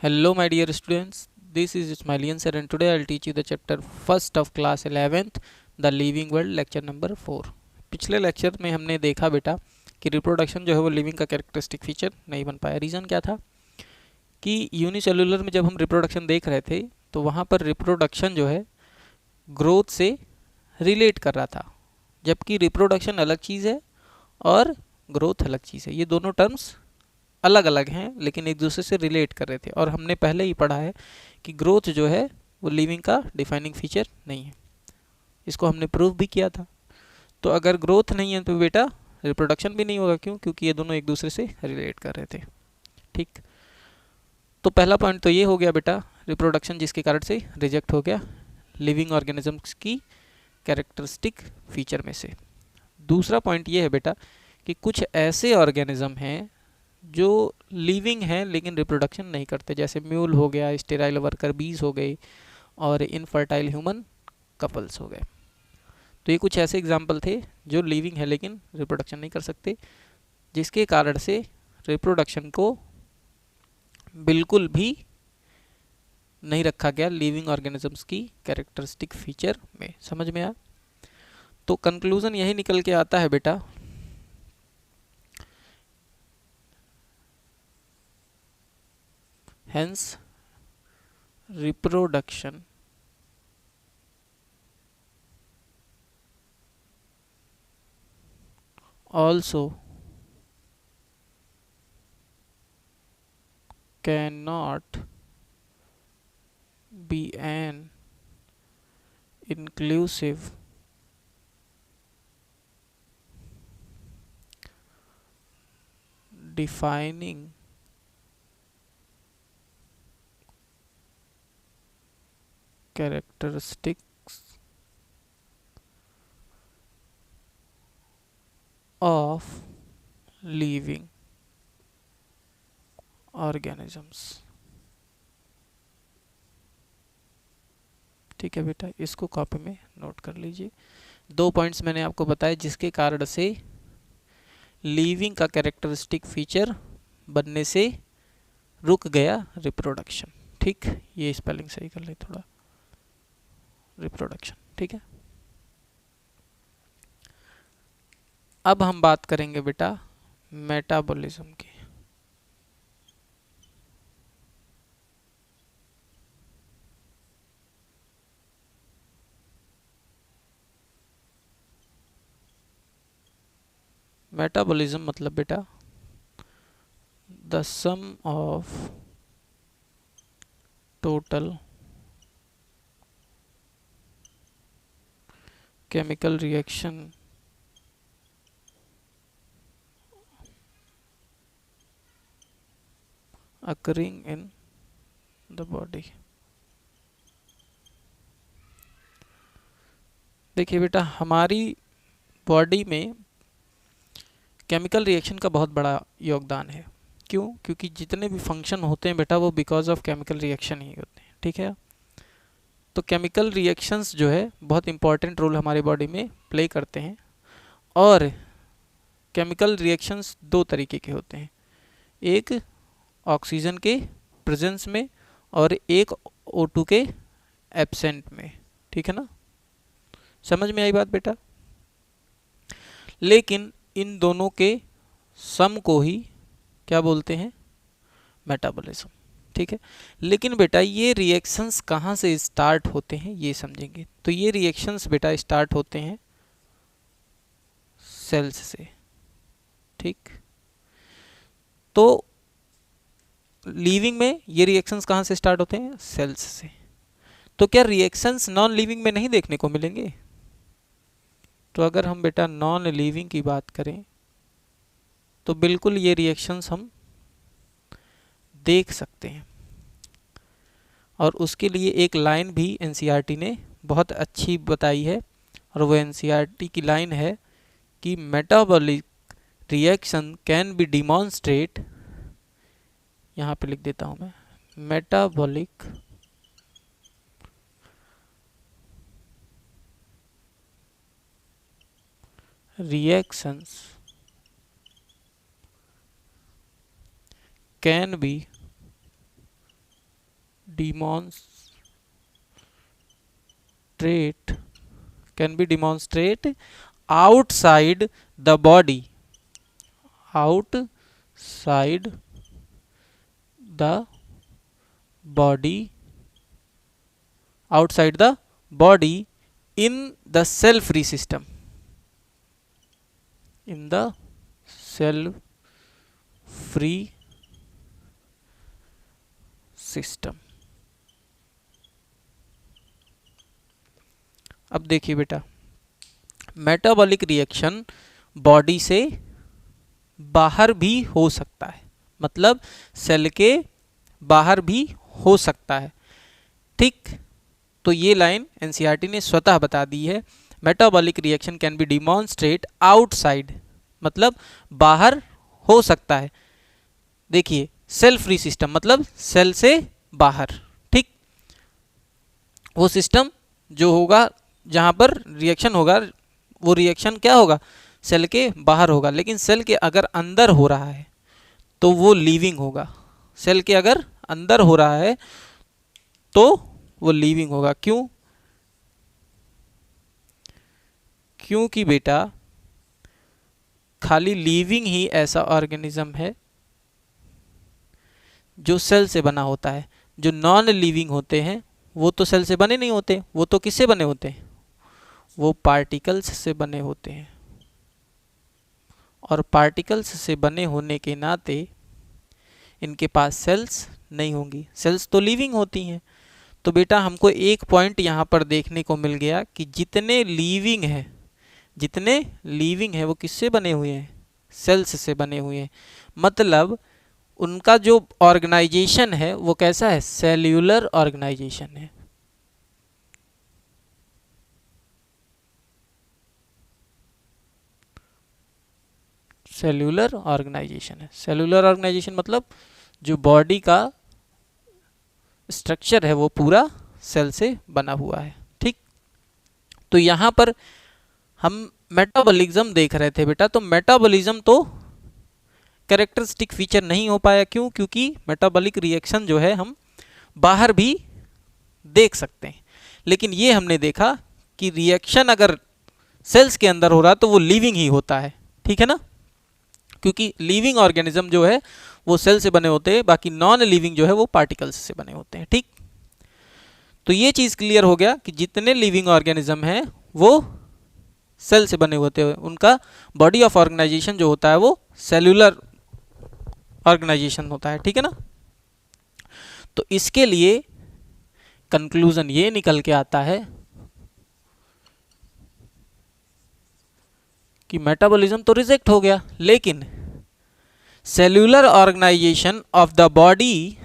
Hello my dear students, this is Ismailian sir and today I'll teach you the chapter first of class 11th the living world lecture number 4। पिछले lecture में हमने देखा बेटा कि reproduction जो है वो लिविंग का कैरेक्टरिस्टिक फीचर नहीं बन पाया। रीज़न क्या था कि यूनिसेलुलर में जब हम रिप्रोडक्शन देख रहे थे तो वहाँ पर रिप्रोडक्शन जो है ग्रोथ से रिलेट कर रहा था, जबकि रिप्रोडक्शन अलग चीज़ है और ग्रोथ अलग चीज़ है। ये दोनों टर्म्स अलग अलग हैं लेकिन एक दूसरे से रिलेट कर रहे थे। और हमने पहले ही पढ़ा है कि ग्रोथ जो है वो लिविंग का डिफाइनिंग फीचर नहीं है, इसको हमने प्रूव भी किया था। तो अगर ग्रोथ नहीं है तो बेटा रिप्रोडक्शन भी नहीं होगा। क्यों? क्योंकि ये दोनों एक दूसरे से रिलेट कर रहे थे। ठीक, तो पहला पॉइंट तो ये हो गया बेटा रिप्रोडक्शन जिसके कारण से रिजेक्ट हो गया लिविंग ऑर्गेनिजम्स की कैरेक्टरिस्टिक फीचर में से। दूसरा पॉइंट ये है बेटा कि कुछ ऐसे ऑर्गेनिज्म हैं जो लिविंग हैं लेकिन रिप्रोडक्शन नहीं करते, जैसे म्यूल हो गया, स्टेराइल वर्कर बीज हो गई और इनफर्टाइल ह्यूमन कपल्स हो गए। तो ये कुछ ऐसे एग्जाम्पल थे जो लिविंग है लेकिन रिप्रोडक्शन नहीं कर सकते, जिसके कारण से रिप्रोडक्शन को बिल्कुल भी नहीं रखा गया लिविंग ऑर्गेनिजम्स की कैरेक्टरिस्टिक फीचर में। समझ में आया? तो कंक्लूजन यही निकल के आता है बेटा hence reproduction also cannot be an inclusive defining characteristics of living organisms। ठीक है बेटा, इसको कॉपी में नोट कर लीजिए। दो पॉइंट्स मैंने आपको बताए जिसके कारण से लिविंग का कैरेक्टरिस्टिक फीचर बनने से रुक गया रिप्रोडक्शन। ठीक, ये स्पेलिंग सही कर ले थोड़ा, रिप्रोडक्शन। ठीक है, अब हम बात करेंगे बेटा मेटाबॉलिज्म की। मेटाबॉलिज्म मतलब बेटा the sum of total chemical reaction occurring in the body। देखिए बेटा, हमारी बॉडी में केमिकल रिएक्शन का बहुत बड़ा योगदान है। क्यों? क्योंकि जितने भी फंक्शन होते हैं बेटा वो बिकॉज ऑफ केमिकल रिएक्शन ही होते हैं। ठीक है, तो केमिकल रिएक्शंस जो है बहुत इंपॉर्टेंट रोल हमारी बॉडी में प्ले करते हैं। और केमिकल रिएक्शंस दो तरीके के होते हैं, एक ऑक्सीजन के प्रेजेंस में और एक O2 के एब्सेंट में। ठीक है ना, समझ में आई बात बेटा? लेकिन इन दोनों के सम को ही क्या बोलते हैं? मेटाबॉलिज्म। ठीक है, लेकिन बेटा ये रिएक्शंस कहाँ से स्टार्ट होते हैं ये समझेंगे। तो ये रिएक्शंस बेटा स्टार्ट होते हैं सेल्स से। ठीक, तो लिविंग में ये रिएक्शंस कहाँ से स्टार्ट होते हैं? सेल्स से। तो क्या रिएक्शंस नॉन लिविंग में नहीं देखने को मिलेंगे? तो अगर हम बेटा नॉन लिविंग की बात करें तो बिल्कुल ये रिएक्शंस हम देख सकते हैं। और उसके लिए एक लाइन भी एनसीईआरटी ने बहुत अच्छी बताई है, और वो एनसीईआरटी की लाइन है कि metabolic reaction can be demonstrate, यहाँ पे लिख देता हूँ मैं, metabolic reactions can be demonstrate can be demonstrate outside the body, outside the body, outside the body in the cell free system, in the cell free system। अब देखिए बेटा, metabolic reaction body से बाहर भी हो सकता है, मतलब सेल के बाहर भी हो सकता है, ठीक। तो ये लाइन एनसीईआरटी ने स्वतः बता दी है। Metabolic reaction can be demonstrate outside, मतलब बाहर हो सकता है। देखिए सेल फ्री सिस्टम मतलब सेल से बाहर, ठीक। वो सिस्टम जो होगा जहाँ पर रिएक्शन होगा, वो रिएक्शन क्या होगा, सेल के बाहर होगा। लेकिन सेल के अगर अंदर हो रहा है तो वो लीविंग होगा। सेल के अगर अंदर हो रहा है तो वो लीविंग होगा। क्यों? क्योंकि बेटा खाली लीविंग ही ऐसा ऑर्गेनिज्म है जो सेल से बना होता है। जो नॉन लिविंग होते हैं वो तो सेल से बने नहीं होते, वो तो किससे बने होते हैं, वो पार्टिकल्स से बने होते हैं। और पार्टिकल्स से बने होने के नाते इनके पास सेल्स नहीं होंगी, सेल्स तो लिविंग होती हैं। तो बेटा हमको एक पॉइंट यहाँ पर देखने को मिल गया कि जितने लिविंग है वो किससे बने हुए हैं, सेल्स से बने हुए हैं। मतलब उनका जो ऑर्गेनाइजेशन है वो कैसा है, सेल्यूलर ऑर्गेनाइजेशन है। सेल्यूलर ऑर्गेनाइजेशन है। सेल्यूलर ऑर्गेनाइजेशन मतलब जो बॉडी का स्ट्रक्चर है वो पूरा सेल से बना हुआ है, ठीक। तो यहाँ पर हम मेटाबॉलिज्म देख रहे थे बेटा, तो मेटाबॉलिज्म तो कैरेक्टरिस्टिक फीचर नहीं हो पाया। क्यों? क्योंकि मेटाबॉलिक रिएक्शन जो है हम बाहर भी देख सकते हैं, लेकिन ये हमने देखा कि रिएक्शन अगर सेल्स के अंदर हो रहा तो वो लिविंग ही होता है, ठीक है ना। क्योंकि लिविंग ऑर्गेनिज्म जो है वो सेल से बने होते हैं, बाकी नॉन लिविंग जो है वो पार्टिकल्स से बने होते हैं, ठीक। तो ये चीज़ क्लियर हो गया कि जितने लिविंग ऑर्गेनिज्म हैं वो सेल से बने होते हैं, उनका बॉडी ऑफ ऑर्गेनाइजेशन जो होता है वो सेल्यूलर ऑर्गेनाइजेशन होता है, ठीक है ना। तो इसके लिए कंक्लूजन ये निकल के आता है कि मेटाबॉलिज्म तो रिजेक्ट हो गया, लेकिन cellular organisation of the body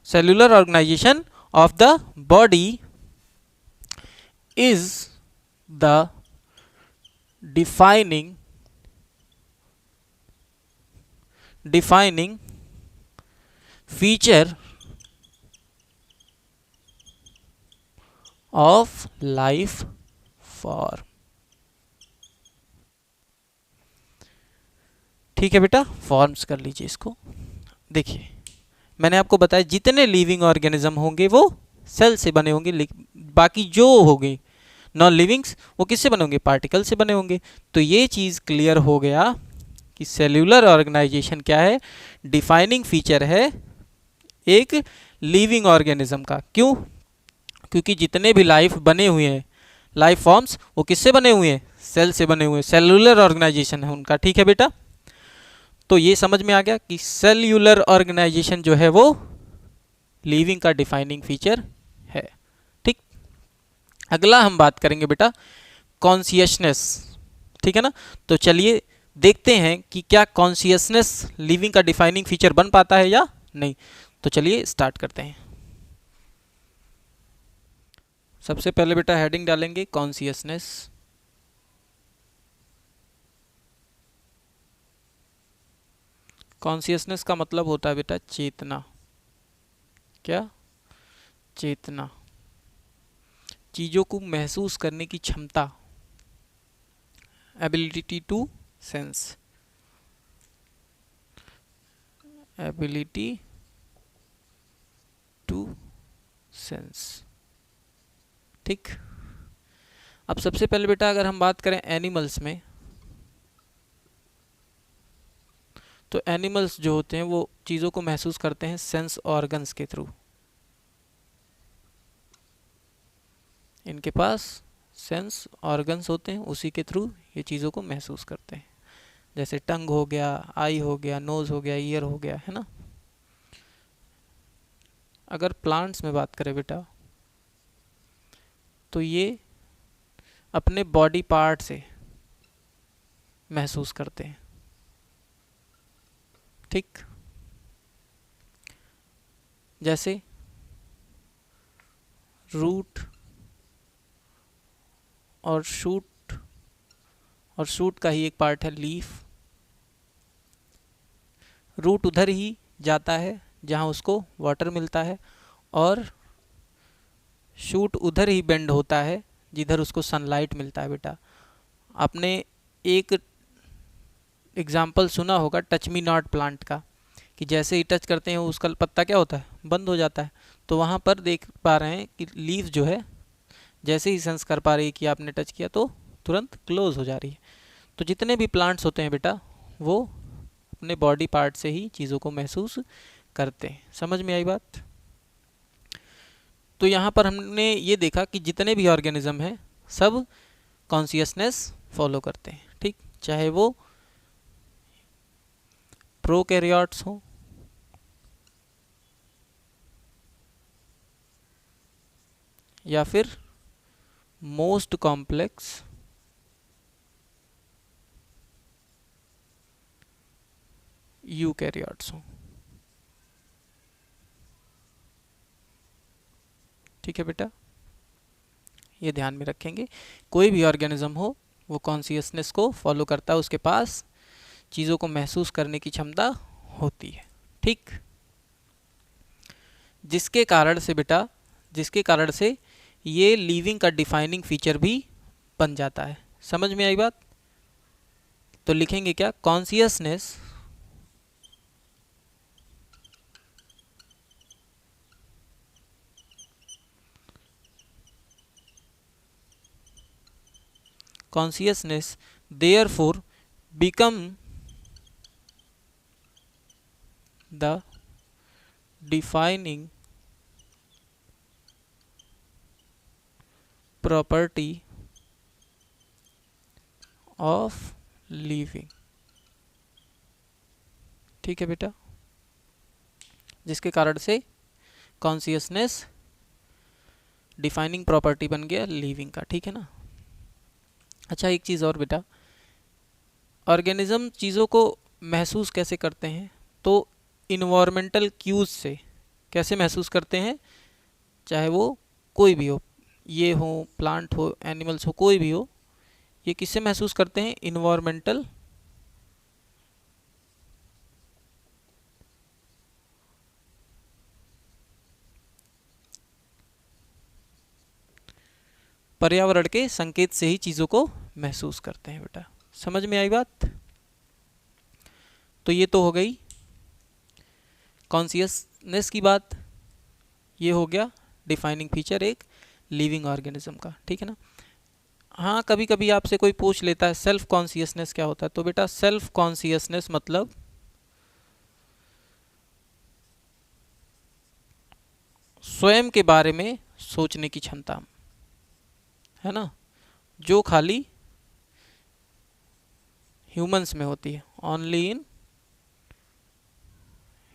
cellular organization of the body is the defining feature of life form। ठीक है बेटा, फॉर्म्स कर लीजिए इसको। देखिए मैंने आपको बताया जितने लिविंग ऑर्गेनिज्म होंगे वो सेल से बने होंगे, बाकी जो होंगे नॉन लिविंग्स वो किससे बने होंगे, पार्टिकल से बने होंगे। तो ये चीज़ क्लियर हो गया कि सेल्यूलर ऑर्गेनाइजेशन क्या है, डिफाइनिंग फीचर है एक लिविंग ऑर्गेनिज्म का। क्यों? क्योंकि जितने भी लाइफ बने हुए हैं, लाइफ फॉर्म्स, वो किससे बने हुए हैं, सेल से बने हुए हैं, सेल्यूलर ऑर्गेनाइजेशन है उनका, ठीक है बेटा। तो ये समझ में आ गया कि सेल्यूलर ऑर्गेनाइजेशन जो है वो लिविंग का डिफाइनिंग फीचर है, ठीक। अगला हम बात करेंगे बेटा कॉन्शियसनेस, ठीक है ना। तो चलिए देखते हैं कि क्या कॉन्शियसनेस लिविंग का डिफाइनिंग फीचर बन पाता है या नहीं। तो चलिए स्टार्ट करते हैं। सबसे पहले बेटा हेडिंग डालेंगे कॉन्शियसनेस। कॉन्शियसनेस का मतलब होता है बेटा चेतना। क्या? चेतना। चीज़ों को महसूस करने की क्षमता, ability to sense, ability to sense. ठीक। अब सबसे पहले बेटा अगर हम बात करें एनिमल्स में, तो एनिमल्स जो होते हैं वो चीज़ों को महसूस करते हैं सेंस ऑर्गन्स के थ्रू। इनके पास सेंस ऑर्गन्स होते हैं, उसी के थ्रू ये चीज़ों को महसूस करते हैं। जैसे टंग हो गया, आई हो गया, नोज़ हो गया, ईयर हो गया, है ना। अगर प्लांट्स में बात करें बेटा, तो ये अपने बॉडी पार्ट से महसूस करते हैं। ठीक। जैसे रूट और शूट, और शूट का ही एक पार्ट है लीफ। रूट उधर ही जाता है जहाँ उसको वाटर मिलता है, और शूट उधर ही बेंड होता है जिधर उसको सनलाइट मिलता है। बेटा आपने एक एग्जाम्पल सुना होगा टच मी नॉट प्लांट का, कि जैसे ही टच करते हैं उसका पत्ता क्या होता है, बंद हो जाता है। तो वहाँ पर देख पा रहे हैं कि लीफ जो है जैसे ही सेंस कर पा रही है कि आपने टच किया तो तुरंत क्लोज हो जा रही है। तो जितने भी प्लांट्स होते हैं बेटा, वो अपने बॉडी पार्ट से ही चीज़ों को महसूस करते हैं। समझ में आई बात। तो यहाँ पर हमने ये देखा कि जितने भी ऑर्गेनिज्म हैं सब कॉन्शियसनेस फॉलो करते हैं। ठीक। चाहे वो प्रोकैरियोट्स हो या फिर मोस्ट कॉम्प्लेक्स यूकैरियोट्स हो। ठीक है बेटा, ये ध्यान में रखेंगे। कोई भी ऑर्गेनिज्म हो वो कॉन्शियसनेस को फॉलो करता है, उसके पास चीज़ों को महसूस करने की क्षमता होती है। ठीक। जिसके कारण से बेटा, जिसके कारण से ये लिविंग का डिफाइनिंग फीचर भी बन जाता है। समझ में आई बात। तो लिखेंगे क्या, consciousness consciousness therefore become the defining property of living। ठीक है बेटा, जिसके कारण से कॉन्शियसनेस डिफाइनिंग प्रॉपर्टी बन गया लिविंग का। ठीक है ना। अच्छा, एक चीज़ और बेटा, ऑर्गेनिज्म चीज़ों को महसूस कैसे करते हैं, तो इन्वायरमेंटल क्यूज से। कैसे महसूस करते हैं, चाहे वो कोई भी हो, ये हो, प्लांट हो, एनिमल्स हो, कोई भी हो, ये किससे महसूस करते हैं, इन्वायरमेंटल पर्यावरण के संकेत से ही चीज़ों को महसूस करते हैं। बेटा समझ में आई बात। तो ये तो हो गई कॉन्शियसनेस की बात, ये हो गया डिफाइनिंग फीचर एक लिविंग ऑर्गेनिज्म का। ठीक है ना। हाँ, कभी कभी आपसे कोई पूछ लेता है सेल्फ कॉन्शियसनेस क्या होता है, तो बेटा सेल्फ कॉन्शियसनेस मतलब स्वयं के बारे में सोचने की क्षमता, है ना, जो खाली ह्यूमंस में होती है, ओनली इन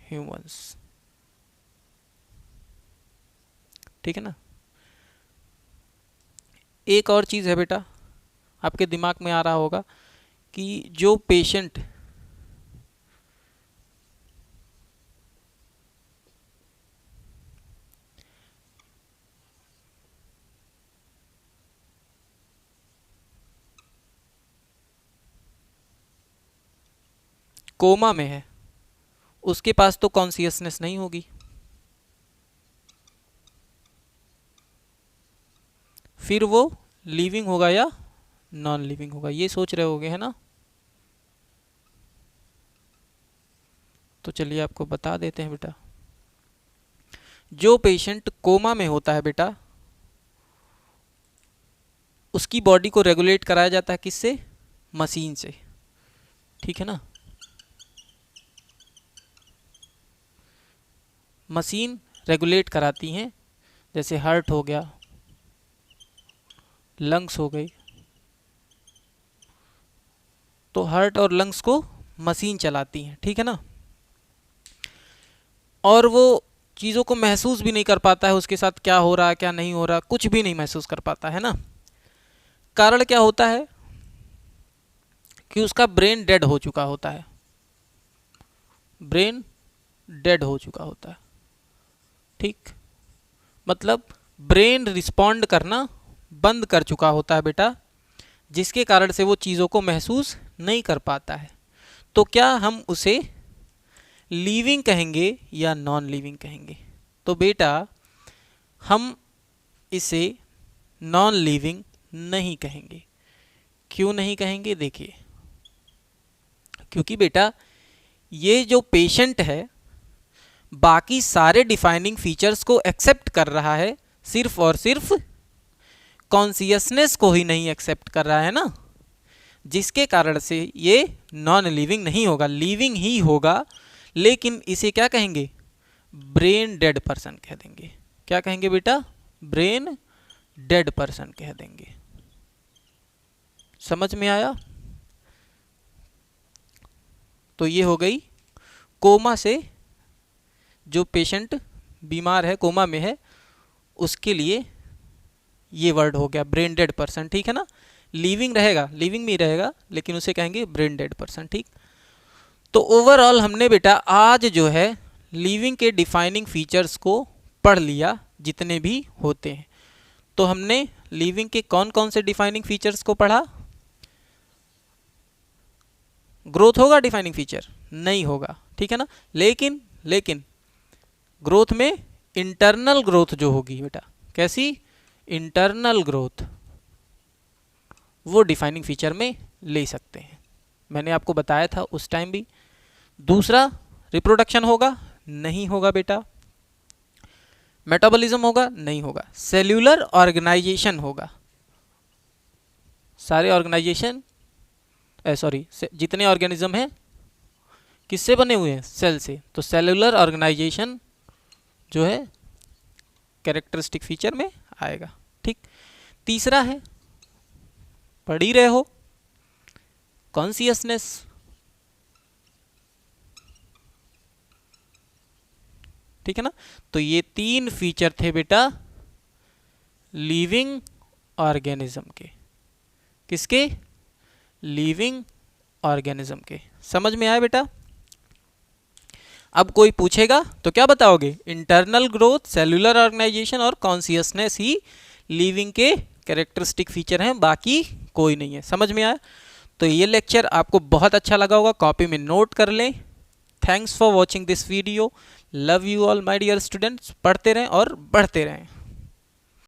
ह्यूमंस। ठीक है ना। एक और चीज़ है बेटा, आपके दिमाग में आ रहा होगा कि जो पेशेंट कोमा में है उसके पास तो कॉन्शियसनेस नहीं होगी। फिर वो लिविंग होगा या नॉन लिविंग होगा, ये सोच रहे होगे, है ना। तो चलिए आपको बता देते हैं बेटा। जो पेशेंट कोमा में होता है बेटा, उसकी बॉडी को रेगुलेट कराया जाता है किससे? मशीन से, ठीक है ना। मशीन रेगुलेट कराती हैं, जैसे हार्ट हो गया, लंग्स हो गई, तो हार्ट और लंग्स को मशीन चलाती हैं, ठीक है ना। और वो चीज़ों को महसूस भी नहीं कर पाता है, उसके साथ क्या हो रहा है क्या नहीं हो रहा, कुछ भी नहीं महसूस कर पाता है ना। कारण क्या होता है कि उसका ब्रेन डेड हो चुका होता है, ब्रेन डेड हो चुका होता है, ठीक। मतलब ब्रेन रिस्पॉन्ड करना बंद कर चुका होता है बेटा, जिसके कारण से वो चीज़ों को महसूस नहीं कर पाता है। तो क्या हम उसे लिविंग कहेंगे या नॉन लिविंग कहेंगे? तो बेटा हम इसे नॉन लिविंग नहीं कहेंगे। क्यों नहीं कहेंगे? देखिए, क्योंकि बेटा ये जो पेशेंट है बाकी सारे डिफाइनिंग फीचर्स को एक्सेप्ट कर रहा है, सिर्फ और सिर्फ कॉन्शियसनेस को ही नहीं एक्सेप्ट कर रहा है ना, जिसके कारण से ये नॉन लिविंग नहीं होगा, लिविंग ही होगा। लेकिन इसे क्या कहेंगे? ब्रेन डेड पर्सन कह देंगे। क्या कहेंगे बेटा? ब्रेन डेड पर्सन कह देंगे। समझ में आया? तो ये हो गई कोमा से, जो पेशेंट बीमार है, कोमा में है, उसके लिए ये वर्ड हो गया ब्रेन डेड पर्सन, ठीक है ना। लिविंग रहेगा, लिविंग में रहेगा, लेकिन उसे कहेंगे ब्रेन डेड पर्सन, ठीक। तो ओवरऑल हमने बेटा आज जो है लिविंग के डिफाइनिंग फीचर्स को पढ़ लिया, जितने भी होते हैं। तो हमने लिविंग के कौन कौन से डिफाइनिंग फीचर्स को पढ़ा? ग्रोथ होगा डिफाइनिंग फीचर? नहीं होगा, ठीक है ना। लेकिन ग्रोथ में इंटरनल ग्रोथ जो होगी बेटा, कैसी? इंटरनल ग्रोथ, वो डिफाइनिंग फीचर में ले सकते हैं। मैंने आपको बताया था उस टाइम भी। दूसरा, रिप्रोडक्शन होगा? नहीं होगा बेटा। मेटाबॉलिज्म होगा? नहीं होगा। सेल्यूलर ऑर्गेनाइजेशन होगा? सारे ऑर्गेनाइजेशन जितने ऑर्गेनिज्म हैं किससे बने हुए हैं? सेल से। तो सेल्यूलर ऑर्गेनाइजेशन जो है कैरेक्टरिस्टिक फीचर में आएगा, ठीक। तीसरा है, पढ़ ही रहे हो, कॉन्शियसनेस। ठीक है ना। तो ये तीन फीचर थे बेटा लिविंग ऑर्गेनिज्म के। किसके? लिविंग ऑर्गेनिज्म के। समझ में आया बेटा? अब कोई पूछेगा तो क्या बताओगे? इंटरनल ग्रोथ, सेल्यूलर ऑर्गेनाइजेशन और कॉन्शियसनेस ही लिविंग के कैरेक्टरिस्टिक फीचर हैं, बाकी कोई नहीं है। समझ में आया? तो ये लेक्चर आपको बहुत अच्छा लगा होगा, कॉपी में नोट कर लें। Thanks for watching this video. Love you all my dear students. पढ़ते रहें और बढ़ते रहें।